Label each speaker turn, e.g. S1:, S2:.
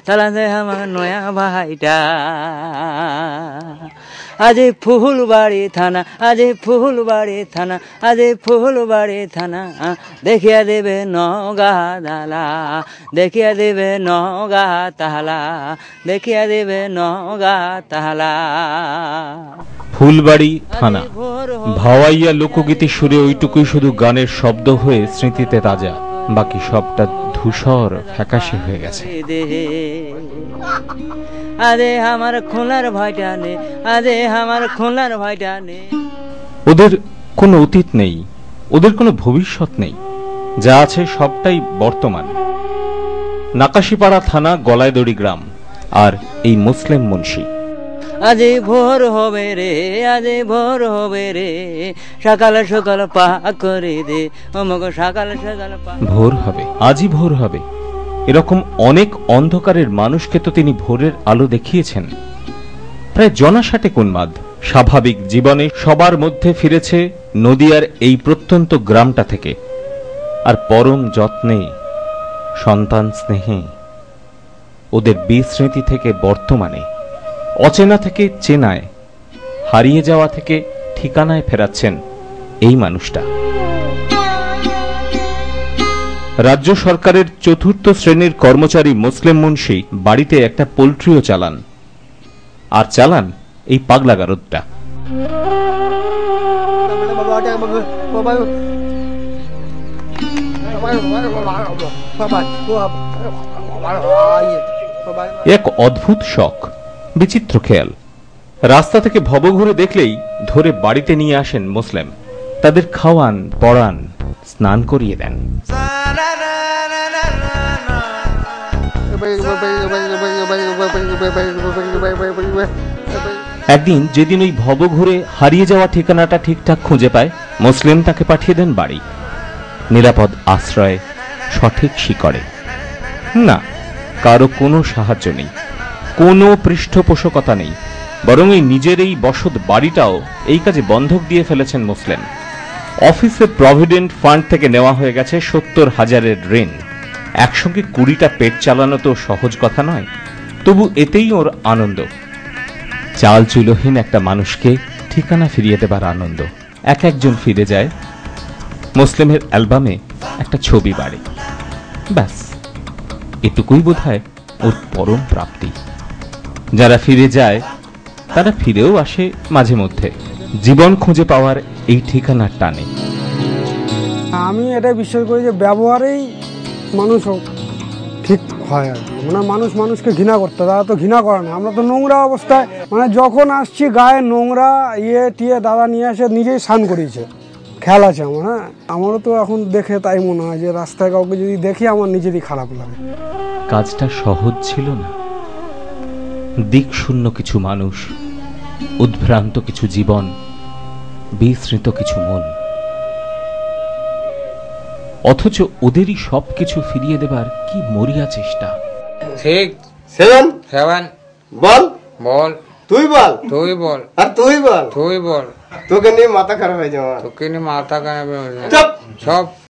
S1: তালা দে আমার নয়া ভাইটা। আজি ফুলবাড়ি থানা, আজি ফুলবাড়ি থানা, আজি ফুলবাড়ি থানা, দেখিয়া দেবে নগা দালা, দেখিয়া দেবে নগা তালা, দেখিয়া দেবে নগা তালা।
S2: ফুলবাড়ি থানা ভাওয়াইয়া লোকগীতি সুরে ওইটুকুই শুধু গানের শব্দ হয়ে স্মৃতিতে তাজা, বাকি সবটা ধূসর ফ্যাকাশে হয়ে গেছে।
S1: আরে আমার খোলার ভয়টা নেই, আরে আমার খোলার ভয়টা নেই।
S2: ওদের কোনো অতীত নেই, ওদের কোনো ভবিষ্যৎ নেই, যা আছে সবটাই বর্তমান। নাকাশিপাড়া থানা গলায়দড়ি গ্রাম, আর এই মুসলিম মুন্সি।
S1: আজি ভোর হবে রে, আজি ভোর হবে রে, সকাল সকাল পা করে দে অমুক, সকাল সকাল পা।
S2: ভোর হবে, আজই ভোর হবে, এরকম অনেক অন্ধকারের মানুষকে তো তিনি ভোরের আলো দেখিয়েছেন। প্রায় জনাষাটে উন্মাদ স্বাভাবিক জীবনে সবার মধ্যে ফিরেছে নদিয়ার এই প্রত্যন্ত গ্রামটা থেকে, আর পরম যত্নে সন্তান স্নেহে ওদের বিস্মৃতি থেকে বর্তমানে, অচেনা থেকে চেনায়, হারিয়ে যাওয়া থেকে ঠিকানায় ফেরাচ্ছেন এই মানুষটা। রাজ্য সরকারের চতুর্থ শ্রেণীর কর্মচারী মুসলিম মুন্সি বাড়িতে একটা পোল্ট্রিও চালান, আর চালান এই পাগলা গারদটা। এক অদ্ভুত শখ, বিচিত্র খেয়াল। রাস্তা থেকে ভব ঘুরে দেখলেই ধরে বাড়িতে নিয়ে আসেন মুসলিম, তাদের খাওয়ান, পড়ান, স্নান করিয়ে দেন। একদিন যেদিন ওই ভব ঘুরে হারিয়ে যাওয়া ঠিকানাটা ঠিকঠাক খুঁজে পায়, মুসলিম তাকে পাঠিয়ে দেন বাড়ি, নিরাপদ আশ্রয়, সঠিক শিকড়ে। না, কারো কোনো সাহায্য নেই, কোনো পৃষ্ঠপোষকতা নেই, বরং এই নিজের এই বসত বাড়িটাও এই কাজে বন্ধক দিয়ে ফেলেছেন মুসলিম। অফিসে প্রভিডেন্ট ফান্ড থেকে নেওয়া হয়ে গেছে ৭০,০০০ ঋণ। একসঙ্গে ২০টা পেট চালানো তো সহজ কথা নয়, তবু এতেই ওর আনন্দ। চাল চুলোহীন একটা মানুষকে ঠিকানা ফিরিয়ে দেবার আনন্দ। এক একজন ফিরে যায়, মুসলিমের অ্যালবামে একটা ছবি বাড়ে, ব্যাস এটুকুই বোধহয় ওর পরম প্রাপ্তি। যারা ফিরে যায় তারা ফিরেও আসে মাঝে মধ্যে, জীবন খুঁজে পাওয়ার এই ঠিকানার টানে।
S3: আমি এটা বিশ্বাস করি যে ব্যবহারেই মানুষ ঠিক হয় আর কি। মানে মানুষ মানুষকে ঘৃণা করতে, দাদা তো ঘৃণা করে না, আমরা তো নোংরা অবস্থায়, মানে যখন আসছি গায়ে নোংরা টিয়ে দাদা নিয়ে এসে নিজেই স্নান করিয়েছে, খেয়াল আছে আমার। হ্যাঁ, আমারও তো এখন দেখে তাই মনে হয় যে রাস্তায় কাউকে যদি দেখি আমার নিজেরই খারাপ লাগে।
S2: কাজটা সহজ ছিল না, দিক শূন্য কিছু মানুষ, উদ্ভ্রান্ত কিছু জীবন, বিস্মৃত কিছু মন, অথচ ওদেরই সবকিছু ফিরিয়ে দেবার কি মরিয়া চেষ্টা।
S4: ঠিক
S5: সেভেন
S4: সেভেন
S5: বল
S4: বল,
S5: তুই বল,
S4: তুই বল,
S5: আর তুই বল,
S4: তুই বল।
S5: তোকে নিয়ে মাথা খারাপ হয়ে যাওয়া,
S4: তোকে নিয়ে মাথা খারাপ হয়ে যাবে।
S5: চুপ।
S4: সব